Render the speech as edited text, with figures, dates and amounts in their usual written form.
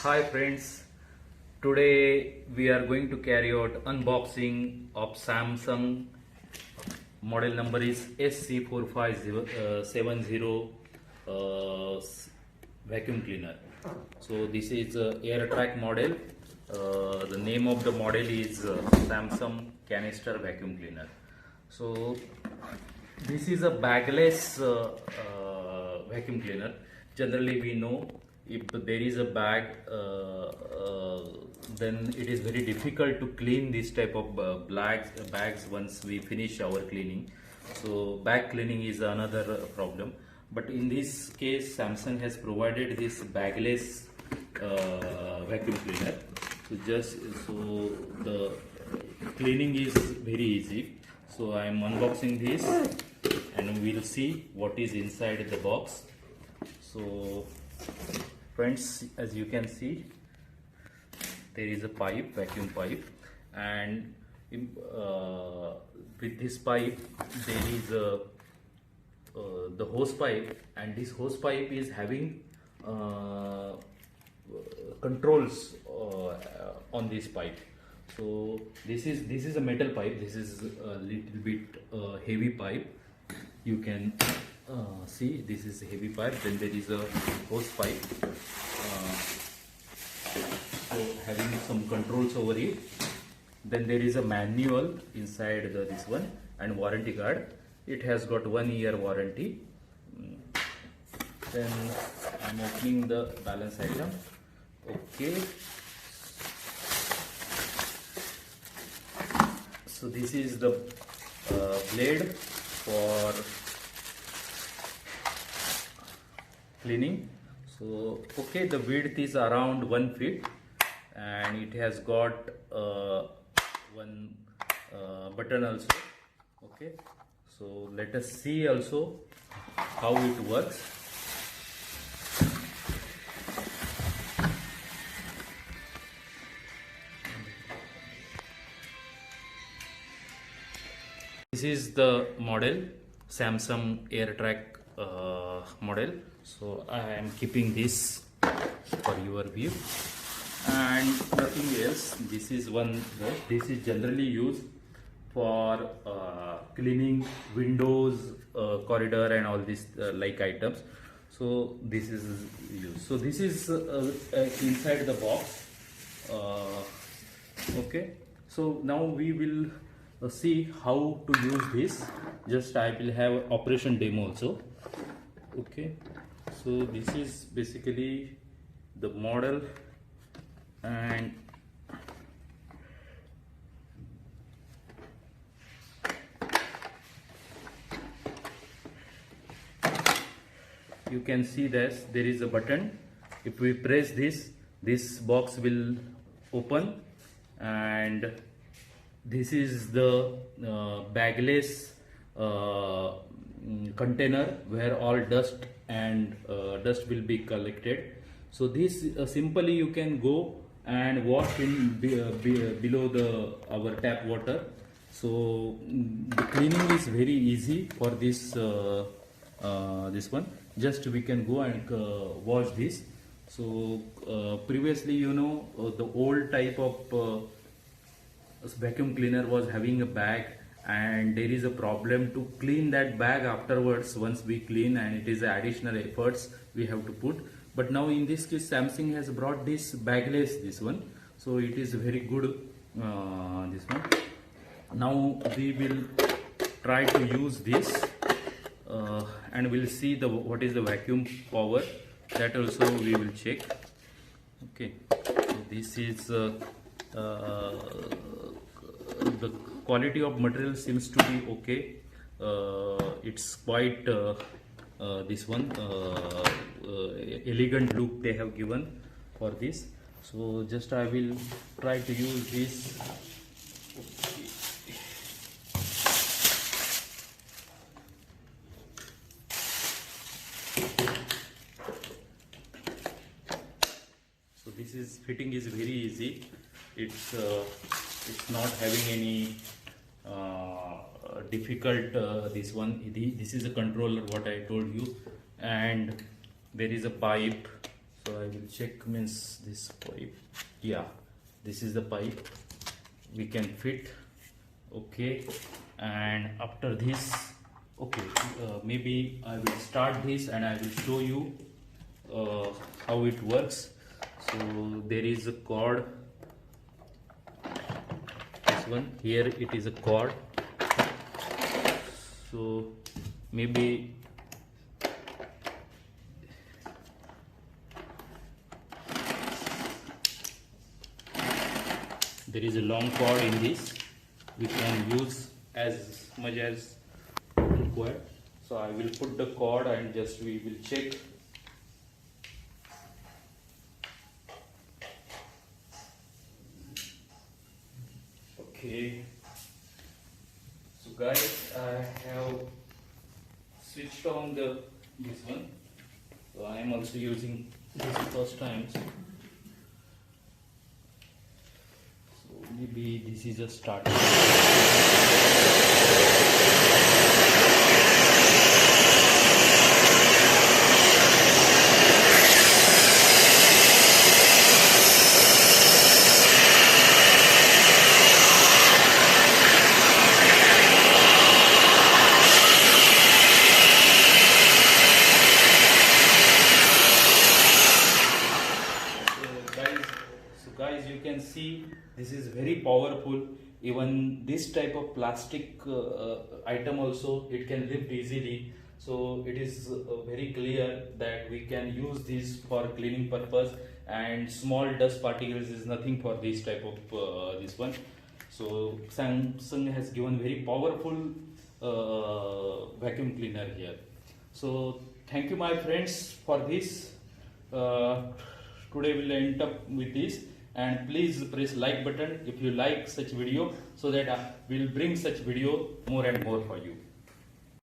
Hi friends, today we are going to carry out unboxing of Samsung. Model number is SC4570 vacuum cleaner. So this is a AirTrack model. The name of the model is Samsung canister vacuum cleaner. So this is a bagless vacuum cleaner. Generally we know if there is a bag, then it is very difficult to clean this type of bags once we finish our cleaning. So bag cleaning is another problem. But in this case, Samsung has provided this bagless vacuum cleaner. So the cleaning is very easy. So I am unboxing this and we will see what is inside the box. So friends, as you can see, there is a pipe, vacuum pipe, and with this pipe there is the hose pipe, and this hose pipe is having controls on this pipe. So this is a metal pipe. This is a little bit heavy pipe. You can see this is a heavy pipe. Then there is a hose pipe, so having some controls over it. Then there is a manual inside this one, and warranty card. It has got 1 year warranty. Then I'm opening the balance item. Okay. So this is the blade for cleaning. So okay, the width is around 1 feet, and it has got one button also. Okay, so let us see also how it works. This is the model, Samsung AirTrack model. So I am keeping this for your view, and nothing else. This is this is generally used for cleaning windows, corridor, and all these like items. So this is used. So this is inside the box. Okay. So now we will see how to use this. Just I will have operation demo also. Okay, so this is basically the model, and you can see this, there is a button. If we press this box will open, and this is the bagless container where all dust and dust will be collected. So this simply you can go and wash in below our tap water. So the cleaning is very easy for this this one. Just we can go and wash this. So previously, you know, the old type of vacuum cleaner was having a bag, and there is a problem to clean that bag afterwards once we clean, and it is additional efforts we have to put. But now in this case, Samsung has brought this bagless, this one. So it is very good, this one. Now we will try to use this, and we'll see what is the vacuum power. That also we will check. Okay, so this is the quality of material seems to be okay. It's quite this one elegant look they have given for this. So just I will try to use this. So this is fitting is very easy. It's not having any difficult this one. This is a controller what I told you, and there is a pipe. So I will check means this pipe. Yeah, this is the pipe we can fit. Okay, and after this, okay, maybe I will start this and I will show you how it works. So there is a cord, this one here, it is a cord. So maybe there is a long cord in this, we can use as much as required. So I will put the cord and just we will check. Okay, so guys, I have switched on this one. So I am also using this first time. So maybe this is a start. Guys, you can see this is very powerful. Even this type of plastic item also, it can lift easily. So it is very clear that we can use this for cleaning purpose, and small dust particles is nothing for this type of this one. So Samsung has given very powerful vacuum cleaner here. So thank you my friends for this. Today we'll end up with this, and please press like button if you like such video, so that we'll bring such video more and more for you.